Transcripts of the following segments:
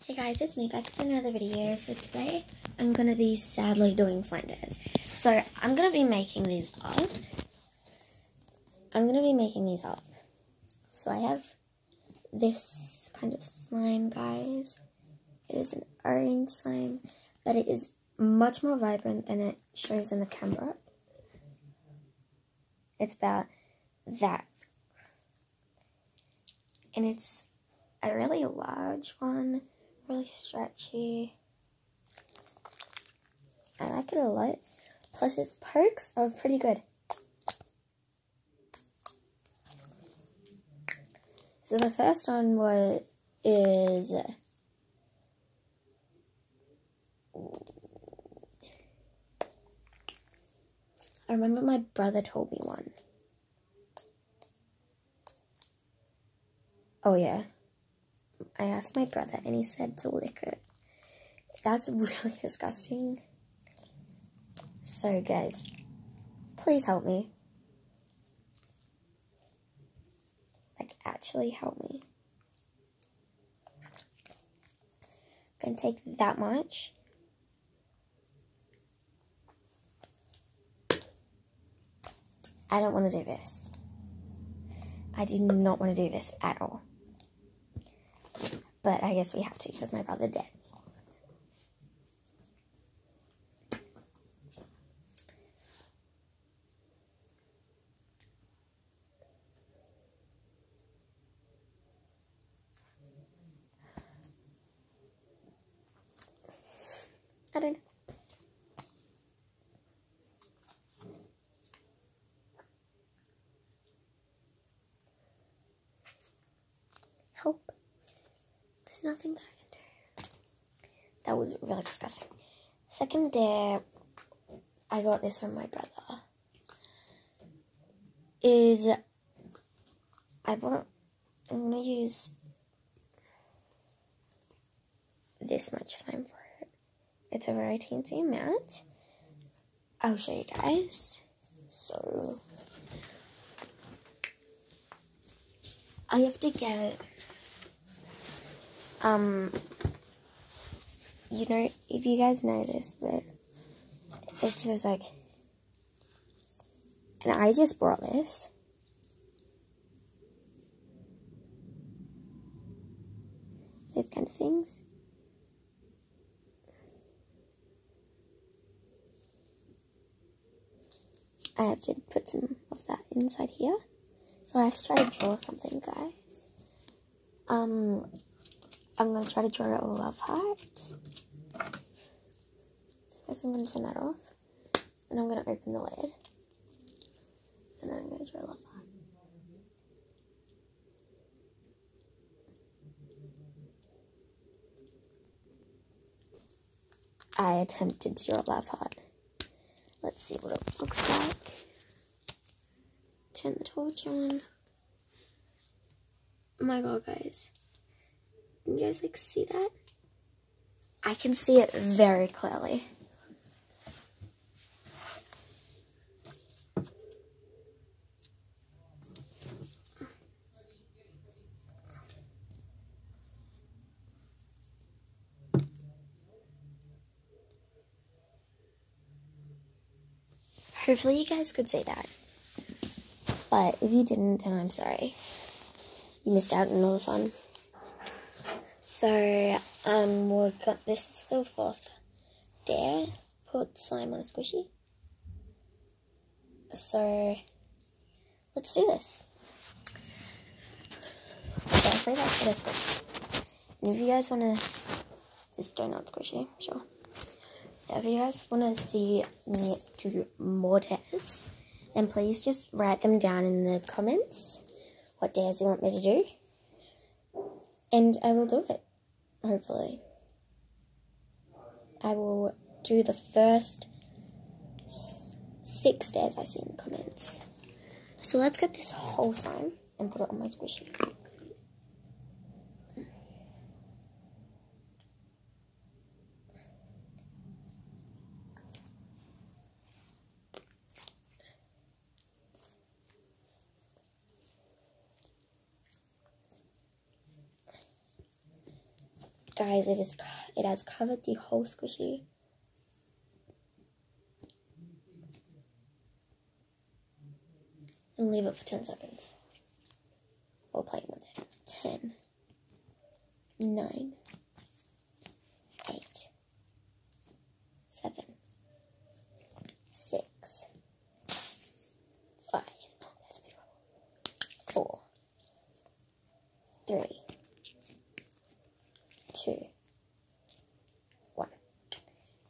Hey guys, it's me back with another video. So today I'm going to be sadly doing slime dares. So I'm going to be making these up. So I have this kind of slime, guys. It is an orange slime, but it is much more vibrant than it shows in the camera. It's about that. And it's a really large one. Really stretchy. I like it a lot. Plus its perks are pretty good. So the first one is I remember my brother told me one. Oh yeah. I asked my brother and he said to lick it. That's really disgusting. So guys, please help me. Like, actually help me. I'm gonna take that much. I don't want to do this. I do not want to do this at all. But I guess we have to because my brother did. I don't know. Help. There's nothing that I can do. That was really disgusting. Second dare, I got this from my brother, is I'm going to use this much slime for it. It's a very teensy amount. I'll show you guys. So, I have to get, you know, if you guys know this, but it says like, and I just brought this. These kind of things. I have to put some of that inside here. So I have to try to draw something, guys. I'm going to try to draw a love heart. So I guess I'm going to turn that off. And I'm going to open the lid. And then I'm going to draw a love heart. I attempted to draw a love heart. Let's see what it looks like. Turn the torch on. Oh my god, guys. Can you guys like see that? I can see it very clearly. Hopefully you guys could see that. But if you didn't, then I'm sorry. You missed out on all the fun. So, this is the fourth dare. Put slime on a squishy. So, let's do this. Definitely that's for the squishy. And if you guys want to, this donut squishy, sure. If you guys want to see me do more dares, then please just write them down in the comments. What dares you want me to do. And I will do it, hopefully. I will do the first 6 dares I see in the comments. So let's get this whole slime and put it on my squishy. Guys, it has covered the whole squishy. And leave it for 10 seconds. While playing with it. 10, 9, 8, 7, 6, 5, 4, 3, 2, 1.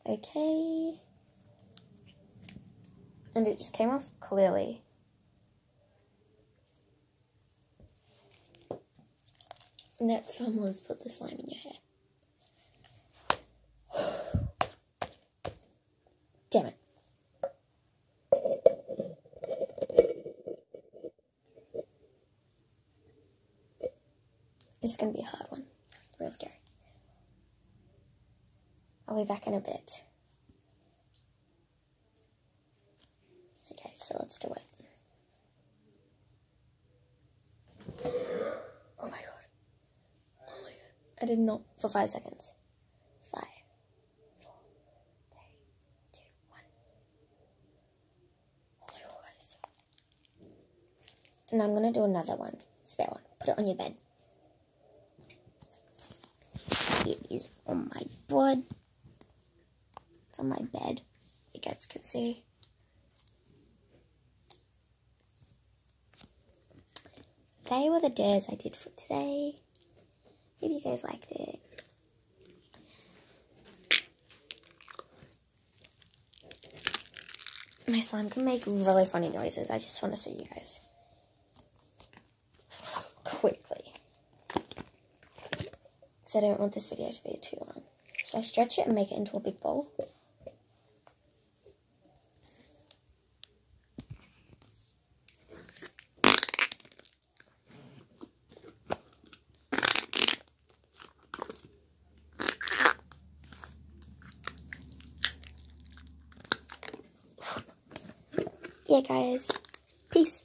Okay. And it just came off clearly. Next one was put the slime in your hair. Damn it. It's going to be a hard one. Real scary. I'll be back in a bit. Okay, so let's do it. Oh my god. I did not for 5 seconds. 5, 4, 3, 2, 1. Oh my god, guys. And I'm gonna do another one, spare one. Put it on your bed. It is on my bed. It's on my bed. You guys can see. They were the dares I did for today. Hope you guys liked it. My slime can make really funny noises. I just want to show you guys. Quickly. Because I don't want this video to be too long. So I stretch it and make it into a big bowl. Yeah, guys. Peace.